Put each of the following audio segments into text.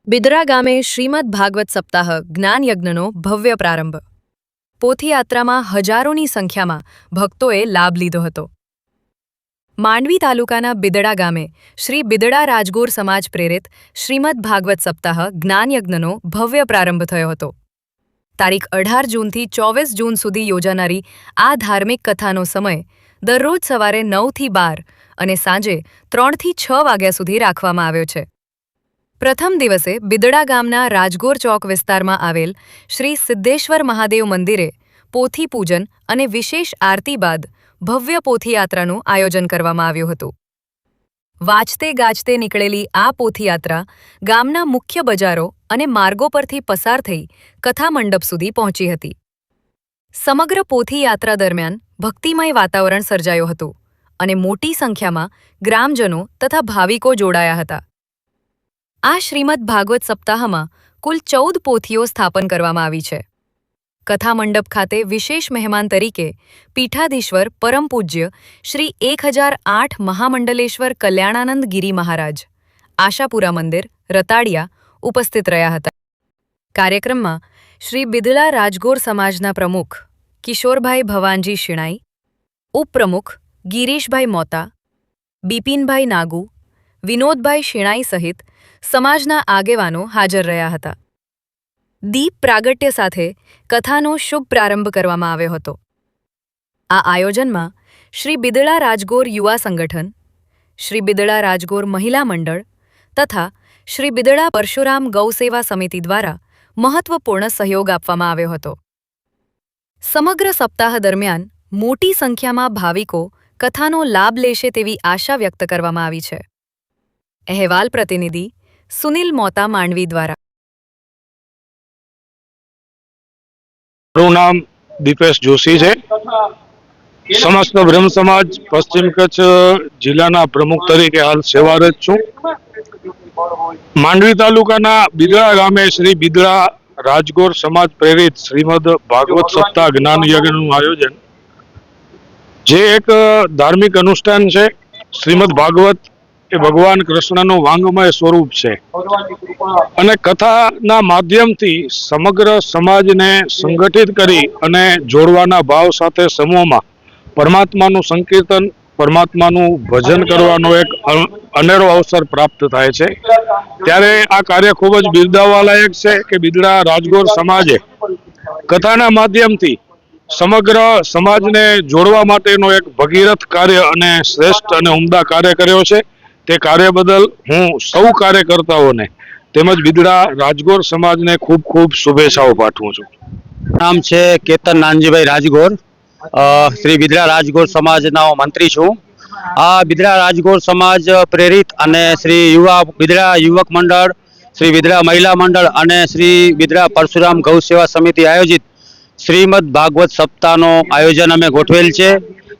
બિદરા ગામે શ્રીમદ ભાગવત સપ્તાહ જ્ઞાનયજ્ઞનો ભવ્ય પ્રારંભ. પોથીયાત્રામાં હજારોની સંખ્યામાં ભક્તોએ લાભ લીધો હતો. માંડવી તાલુકાના બિદડા ગામે શ્રી બિદડા રાજગોર સમાજ પ્રેરિત શ્રીમદ ભાગવત સપ્તાહ જ્ઞાનયજ્ઞનો ભવ્ય પ્રારંભ થયો હતો. તારીખ 18 જૂનથી 24 જૂન સુધી યોજાનારી આ ધાર્મિક કથાનો સમય દરરોજ સવારે 9 થી 12 અને સાંજે 3 થી 6 વાગ્યા સુધી રાખવામાં આવ્યો છે. પ્રથમ દિવસે બિદડા ગામના રાજગોર ચોક વિસ્તારમાં આવેલ શ્રી સિદ્ધેશ્વર મહાદેવ મંદિરે પોથી પૂજન અને વિશેષ આરતી બાદ ભવ્ય પોથીયાત્રાનું આયોજન કરવામાં આવ્યું હતું. વાજતે ગાજતે નીકળેલી આ પોથીયાત્રા ગામના મુખ્ય બજારો અને માર્ગો પરથી પસાર થઈ કથા મંડપ સુધી પહોંચી હતી. સમગ્ર પોથીયાત્રા દરમિયાન ભક્તિમય વાતાવરણ સર્જાયું હતું અને મોટી સંખ્યામાં ગ્રામજનો તથા ભાવિકો જોડાયા હતા. આ શ્રીમદ ભાગવત સપ્તાહમાં કુલ 14 પોથીઓ સ્થાપન કરવામાં આવી છે. કથા મંડપ ખાતે વિશેષ મહેમાન તરીકે પીઠાધીશ્વર પરમ પૂજ્ય શ્રી 1008 મહામંડલેશ્વર કલ્યાણાનંદ ગિરી મહારાજ, આશાપુરા મંદિર, રતાડિયા ઉપસ્થિત રહ્યા હતા. કાર્યક્રમમાં શ્રી બિદડા રાજગોર સમાજના પ્રમુખ કિશોરભાઈ ભવાનજી શિણાઈ, ઉપપ્રમુખ ગિરીશભાઈ મોતા, બિપિનભાઈ નાગુ, વિનોદભાઈ શિણાઈ સહિત સમાજના આગેવાનો હાજર રહ્યા હતા. દીપ પ્રાગટ્ય સાથે કથાનો શુભ પ્રારંભ કરવામાં આવ્યો હતો. આ આયોજનમાં શ્રી બિદડા રાજગોર યુવા સંગઠન, શ્રી બિદડા રાજગોર મહિલા મંડળ તથા શ્રી બિદડા પરશુરામ ગૌસેવા સમિતિ દ્વારા મહત્વપૂર્ણ સહયોગ આપવામાં આવ્યો હતો. સમગ્ર સપ્તાહ દરમિયાન મોટી સંખ્યામાં ભાવિકો કથાનો લાભ લેશે તેવી આશા વ્યક્ત કરવામાં આવી છે. અહેવાલ પ્રતિનિધિ સુનિલ મોતા, માંડવી દ્વારા. મારું નામ દીપેશ જોશી છે. સમસ્ત બ્રહ્મ સમાજ પશ્ચિમ કચ્છ જિલ્લાના પ્રમુખ તરીકે હાલ સેવારત છું. માંડવી તાલુકાના બિદડા ગામે શ્રી બિદડા રાજગોર સમાજ પ્રેરિત શ્રીમદ ભાગવત સપ્તાહ જ્ઞાન યજ્ઞનું આયોજન, જે એક ધાર્મિક અનુષ્ઠાન છે. શ્રીમદ ભાગવત એ ભગવાન કૃષ્ણનું વાંગમય સ્વરૂપ છે અને કથાના માધ્યમથી સમગ્ર સમાજને સંગઠિત કરી અને જોડવાના ભાવ સાથે સમૂહમાં પરમાત્માનું સંકીર્તન, પરમાત્માનું ભજન કરવાનો એક અનેરો અવસર પ્રાપ્ત થાય છે. ત્યારે આ કાર્ય ખૂબ જ બિરદાવવાલાયક છે કે બિદડા રાજગોર સમાજે કથાના માધ્યમથી સમગ્ર સમાજને જોડવા માટેનો એક ભગીરથ કાર્ય અને શ્રેષ્ઠ અને ઉમદા કાર્ય કર્યો છે. તે કાર્ય બદલ હું સૌ કાર્યકર્તાઓને તેમજ બિદડા રાજગોર સમાજને ખૂબ ખૂબ શુભેચ્છાઓ પાઠવું છું. નામ છે કેતન નાનજીભાઈ રાજગોર. શ્રી બિદડા રાજગોર સમાજના મંત્રી છું. આ બિદડા રાજગોર સમાજ પ્રેરિત અને શ્રી બિદડા યુવક મંડળ, શ્રી બિદડા મહિલા મંડળ અને શ્રી બિદડા પરશુરામ ગૌ સેવા સમિતિ આયોજિત શ્રીમદ ભાગવત સપ્તાહનો આયોજન અમે ગોઠવેલ છે.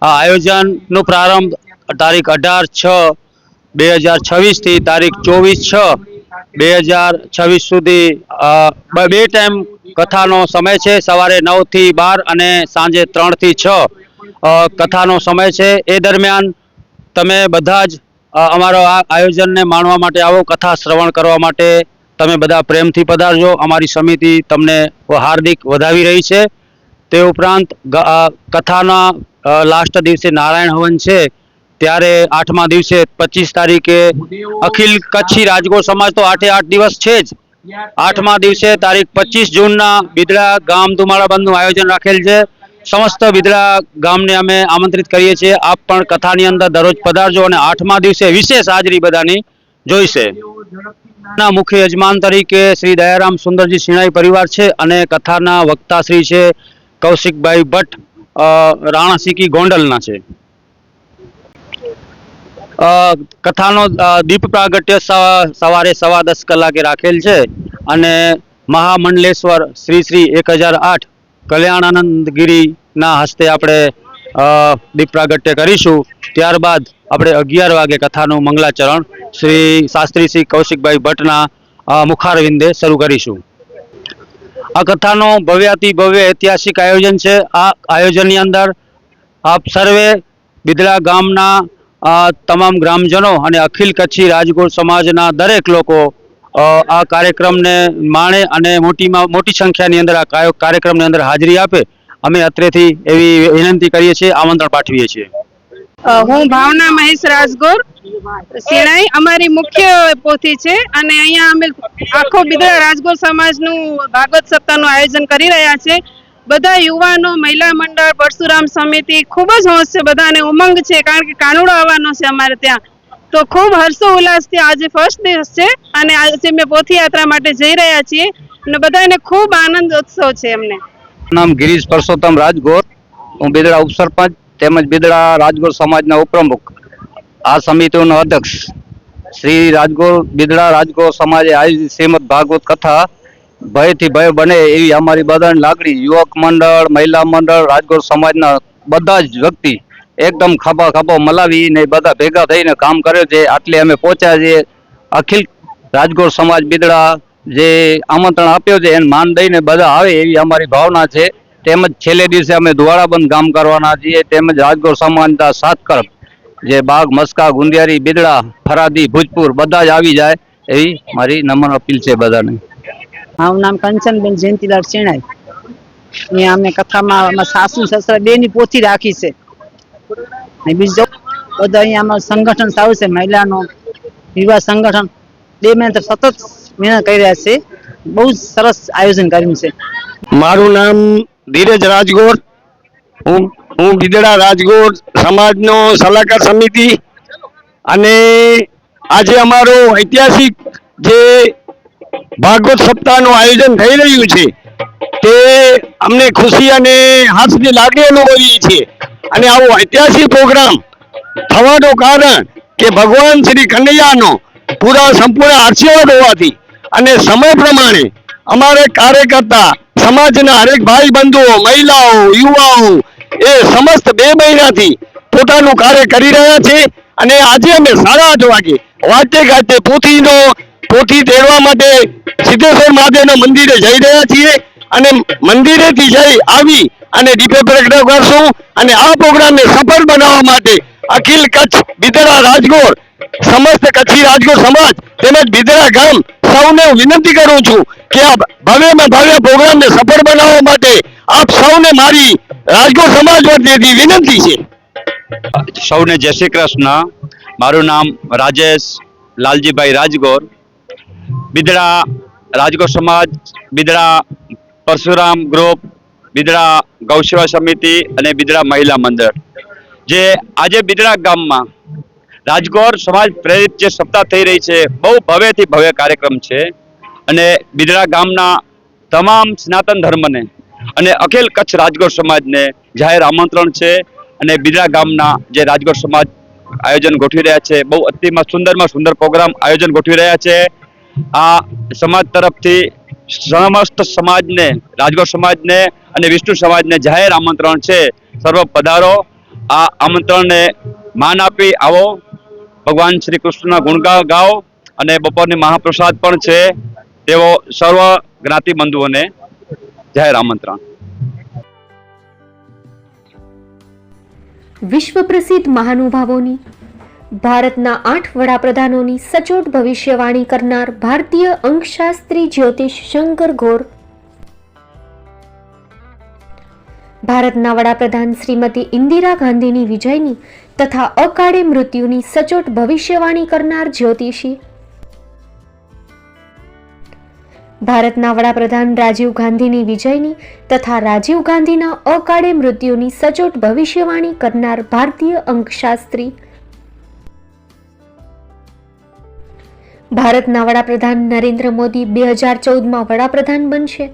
આ આયોજનનો પ્રારંભ તારીખ 18/6/2026 થી તારીખ 24/6/2026 સુધી 2 ટાઈમ કથાનો સમય છે. સવારે 9 થી 12 અને સાંજે 3 થી 6 કથાનો સમય છે. એ દરમિયાન તમે બધા જ અમારો આ આયોજનને માણવા માટે આવો, કથા શ્રવણ કરવા માટે તમે બધા પ્રેમથી પધારજો. અમારી સમિતિ તમને હાર્દિક વધાવી રહી છે. તે ઉપરાંત કથાના લાસ્ટ દિવસે નારાયણ હવન છે. ત્યારે 8મા દિવસે 25 તારીખે અખિલ કચ્છી રાજગોર સમાજ તો 8 દિવસ છે જ. 8મા દિવસે તારીખ 25 જૂનના બિદડા ગામ ધુમાડા બંધનું આયોજન રાખેલ છે. સમસ્ત બિદડા ગામને અમે આમંત્રિત કરીએ છીએ. આપ પણ કથાની અંદર દરરોજ પધારજો અને 8મા દિવસે વિશેષ હાજરી બધાની જોઈશે. ના મુખ્ય યજમાન તરીકે શ્રી દયારામ સુંદરજી શિણાઈ પરિવાર છે અને કથાના વક્તા શ્રી છે કૌશિકભાઈ ભટ્ટ, રાણાસિકી ગોંડલના છે. કથાનો દીપ પ્રાગટ્ય સવારે 10:15 કલાકે રાખેલ છે અને મહામંડલેશ્વર શ્રી 1008 કલ્યાણાનંદ ગિરીના હસ્તે આપણે દીપ પ્રાગટ્ય કરીશું. ત્યારબાદ આપણે 11 વાગે કથાનું મંગલાચરણ શ્રી શાસ્ત્રી શ્રી કૌશિકભાઈ ભટ્ટના મુખારવિંદે શરૂ કરીશું. આ કથાનો ભવ્યાતિ ભવ્ય ઐતિહાસિક આયોજન છે. આ આયોજનની અંદર આપ સર્વે બિદડા ગામના તમામ ગ્રામજનો અને અખિલ કચ્છી રાજગોર સમાજના દરેક લોકો આ કાર્યક્રમને માણે અને મોટી સંખ્યાની અંદર આ કાર્યક્રમની અંદર હાજરી આપે, અમે અત્રેથી એવી વિનંતી કરીએ છીએ, આમંત્રણ પાઠવીએ છીએ. હું ભાવના મહેશ રાજગોર સિણાઈ અમારી મુખ્ય પોથી છે અને અહીંયા અમે આખો બિદડા રાજગોર સમાજનું ભાગવત સપ્તાહનું આયોજન કરી રહ્યા છે. બધા યુવાનો, મહિલા મંડળ, પરશુરામ સમિતિ ખૂબ જ હોશ છે, બધાને ઉમંગ છે, કારણ કે કાનુડો આવવાનો છે અમારે ત્યાં. તો ખૂબ હર્ષો ઉલ્લાસથી આજે ફર્સ્ટ દિવસ છે અને આજે અમે પોથી યાત્રા માટે જઈ રહ્યા છીએ અને બધાને ખૂબ આનંદ ઉત્સવ છે. એમને નામ ગિરીશ પરસોત્તમ રાજગોર, હું બિદડા ઉપસરપંચ તેમજ બિદડા રાજગોર સમાજના ઉપપ્રમુખ, આ સમિતિનો અધ્યક્ષ. શ્રી રાજગોર બિદડા રાજગોર સમાજે આયોજિત શ્રીમદ ભાગવત કથા ભયથી ભય બને એવી અમારી બધાની લાગણી, યુવક મંડળ, મહિલા મંડળ, રાજગોર સમાજના બધા જ વ્યક્તિ એકદમ ખભો મલાવી ને બધા ભેગા થઈને કામ કરે છે. આટલે અમે પહોંચ્યા છીએ. અખિલ રાજગોર સમાજ બિદડા જે આમંત્રણ આપ્યો છે એને માન દઈને બધા આવે એવી અમારી ભાવના છે. તેમજ છેલ્લે દિવસે અમે દ્વારાબંધ કામ કરવાના છીએ. તેમજ રાજગોર સમાજના 7 કલબ જે બાગ, મસ્કા, ગુંદિયારી, બિદડા, ફરાદી, ભુજપુર બધા જ આવી જાય એવી મારી નમ્ર અપીલ છે બધાને. મારું નામ કંચનબેન જયંતિલાલ શેણાઈ. અહીંયા અમે કથામાં સાસુ સસરા બેની પોથી રાખી છે. બીજું બધા અહીંયા અમારું સંગઠન સારું છે, મહિલાનો વિવાહ સંગઠન 2 મહિના સતત મહેનત કરી રહ્યા છે. બહુ સરસ આયોજન કર્યું છે. મારું નામ ધીરજ રાજગોર, હું બિદડા રાજગોર સમાજનો સલાહકાર સમિતિ અને આજે અમારો ઐતિહાસિક જે ભાગવત સપ્તાહનું આયોજન થઈ રહ્યું છે તે અમને ખુશી અને હર્ષની લાગણી અનુભવીએ છીએ. અને આવો ઐતિહાસિક પ્રોગ્રામ થવાનું કારણ કે ભગવાન શ્રી કનૈયાનો પૂરા સંપૂર્ણ આશીર્વાદ હોવાથી અને સમય પ્રમાણે અમારે કાર્યકર્તા સમાજના હરેક ભાઈ બંધુઓ, મહિલાઓ, યુવાઓ એ સમસ્ત 2 મહિનાથી પોતાનું કાર્ય કરી રહ્યા છે. અને આજે અમે 8:30 વાગે વાજતે ગાજતે પોથી તેડવા માટે સિદ્ધેશ્વર મહાદેવના મંદિરે જઈ રહ્યા છીએ અને મંદિરેથી જઈ આવી અને દીપે પ્રગટ કરશું. અને આ પ્રોગ્રામને સફળ બનાવવા માટે અખિલ કચ્છ બિદડા રાજગોર, સમસ્ત કચ્છી રાજગોર સમાજ તેમજ બિદડા ગામ સૌને વિનંતી કરું છું કે આ ભવ્યમાં ભવ્ય પ્રોગ્રામને સફળ બનાવવા માટે આપ સૌને મારી રાજગોર સમાજ વતીથી વિનંતી છે. સૌને જય શ્રી કૃષ્ણ. મારું નામ રાજેશ લાલજીભાઈ રાજગોર, બિદડા રાજગોર સમાજ, બિદડા પરશુરામ ગ્રુપ, બિદડા ગૌસેવા સમિતિ અને બિદડા મહિલા મંડળ જે આજે બિદડા ગામમાં રાજગોર સમાજ પ્રેરિત જે સપ્તાહ થઈ રહી છે, બહુ ભવ્યથી ભવ્ય કાર્યક્રમ છે. અને બિદડા ગામના તમામ સનાતન ધર્મને અને અખિલ કચ્છ રાજગોર સમાજને જાહેર આમંત્રણ છે. અને બિદડા ગામના જે રાજગોર સમાજ આયોજન ગોઠવી રહ્યા છે, બહુ અતિમાં સુંદર પ્રોગ્રામ આયોજન ગોઠવી રહ્યા છે. આ સમાજ તરફથી સમસ્ત સમાજને, રાજગોર સમાજને અને વિષ્ણુ સમાજને જાહેર આમંત્રણ છે. સર્વ પધારો, આ આમંત્રણને માન આપી આવો, ભગવાન શ્રી કૃષ્ણના ગુણગાન ગાઓ અને બપોરની મહાપ્રસાદ પણ છે. તેવો સર્વ જ્ઞાતિ બંધુઓને જાહેર આમંત્રણ. વિશ્વ પ્રસિદ્ધ મહાનુભાવોની, ભારતના 8 વડાપ્રધાનોની સચોટ ભવિષ્યવાણી કરનાર ભારતીય અંકશાસ્ત્રી જ્યોતિષ શંકર ગોર, ભારતના વડાપ્રધાન શ્રીમતી ઇન્દિરા ગાંધીની વિજયની તથા અકાળે મૃત્યુની સચોટ ભવિષ્યવાણી કરનાર જ્યોતિષી, ભારતના વડાપ્રધાન રાજીવ ગાંધીની વિજયની તથા રાજીવ ગાંધીના અકાળે મૃત્યુની સચોટ ભવિષ્યવાણી કરનાર ભારતીય અંકશાસ્ત્રી, ભારતના વડાપ્રધાન નરેન્દ્ર મોદી 2014માં વડાપ્રધાન બનશે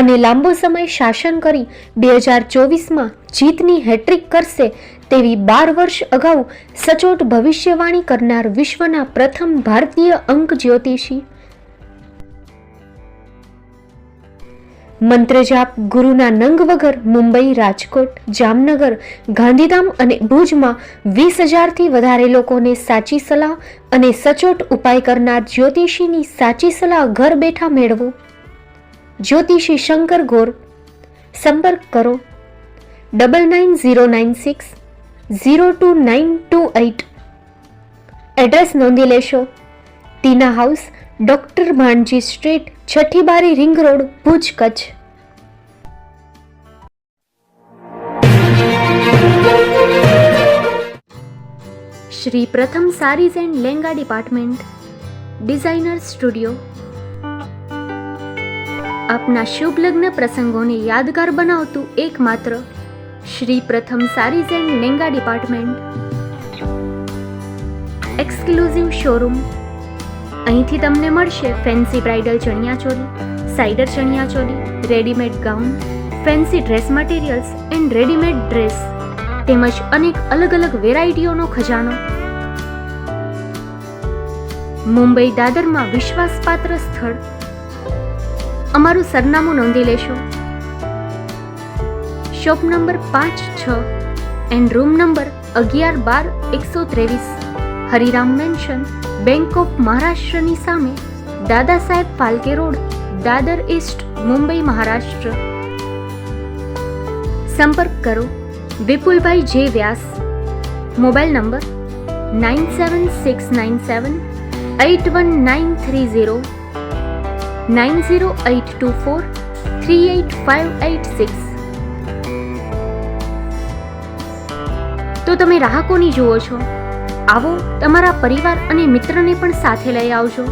અને લાંબો સમય શાસન કરી 2024માં જીતની હેટ્રિક કરશે તેવી 12 વર્ષ અગાઉ સચોટ ભવિષ્યવાણી કરનાર વિશ્વના પ્રથમ ભારતીય અંક જ્યોતિષી, મંત્રજાપ ગુરુના નંગ વગર મુંબઈ, રાજકોટ, જામનગર, ગાંધીધામ અને ભુજમાં 20,000થી વધારે લોકોને સાચી સલાહ અને સચોટ ઉપાય કરનાર જ્યોતિષીની સાચી સલાહ ઘર બેઠા મેળવો. જ્યોતિષી શંકર ગોર. સંપર્ક કરો 9909602928. એડ્રેસ નોંધી લેશો: Tina house, doctor Bhanji street, છઠ્ઠી બારી, ring road, Bhuj, Kutch. Shri Pratham sarees and lehenga department, designer studio. આપના શુભ લગ્ન પ્રસંગોને યાદગાર બનાવતું એકમાત્ર Shri Pratham sarees and lehenga department. Exclusive showroom. અહીંથી તમને મળશે ફેન્સી બ્રાઇડલ ચણિયાચોલી, સાઇડર ચણિયાચોલી, readymade gown, fancy dress materials and readymade dress તેમજ અનેક અલગ અલગ વેરાયટીઓનો ખજાનો. મુંબઈ દાદરમાં વિશ્વાસપાત્ર સ્થળ. અમારું સરનામું નોંધી લેશો. Shop number 5-6 and room number 11-12-123, Hariram mansion, bank of મહારાષ્ટ્રની સામે, દાદા સાહેબ ફાલ્કે રોડ, દાદર ઈસ્ટ, મુંબઈ, મહારાષ્ટ્ર. સંપર્ક કરો વિપુલભાઈ જે વ્યાસ. Mobile number 9769781930, 9082438586. તો તમે રાહ કોની જુઓ છો? આવો, તમારા પરિવાર અને મિત્રને પણ સાથે લઈ આવજો.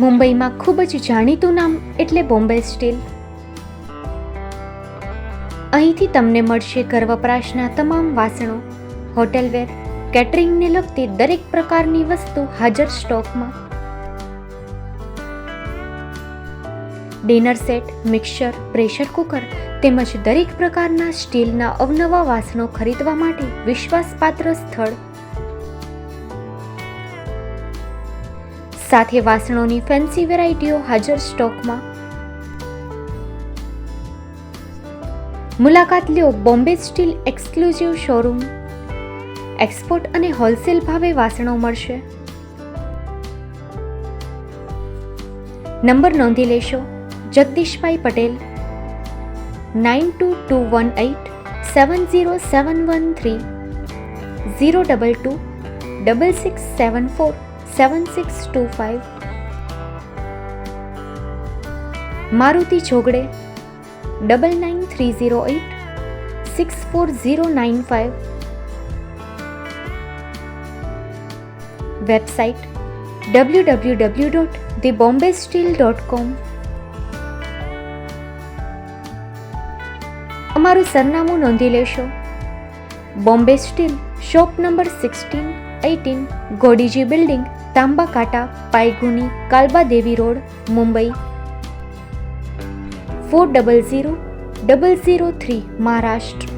મુંબઈમાં ખૂબ જ જાણીતું નામ એટલે બોમ્બે સ્ટીલ. અહીંથી તમને મળશે ઘર વપરાશના તમામ વાસણો, હોટેલવેર, કેટરિંગને લગતી દરેક પ્રકારની વસ્તુ હાજર સ્ટોકમાં. Dinner set, mixer, pressure cooker તેમજ દરેક પ્રકારના સ્ટીલના અવનવા વાસણો ખરીદવા માટે વિશ્વાસપાત્ર સ્થળ. સાથે વાસણોની ફેન્સી વેરાયટીઓ હાજર સ્ટોકમાં. મુલાકાત લ્યો Bombay steel exclusive showroom. Export અને હોલસેલ ભાવે વાસણો મળશે. નંબર નોંધી લેશો. જગદીશભાઈ પટેલ, 9221870713, 02266747625. મારુતિ જોગડે, 9930864095. Website www.thebombasteel.com. અમારું સરનામું નોંધી લેશો. Bombay steel, shop number 16-18, Godiji building, Tamba Kanta, Payguni, Kalbadevi road, Mumbai 400003, Maharashtra.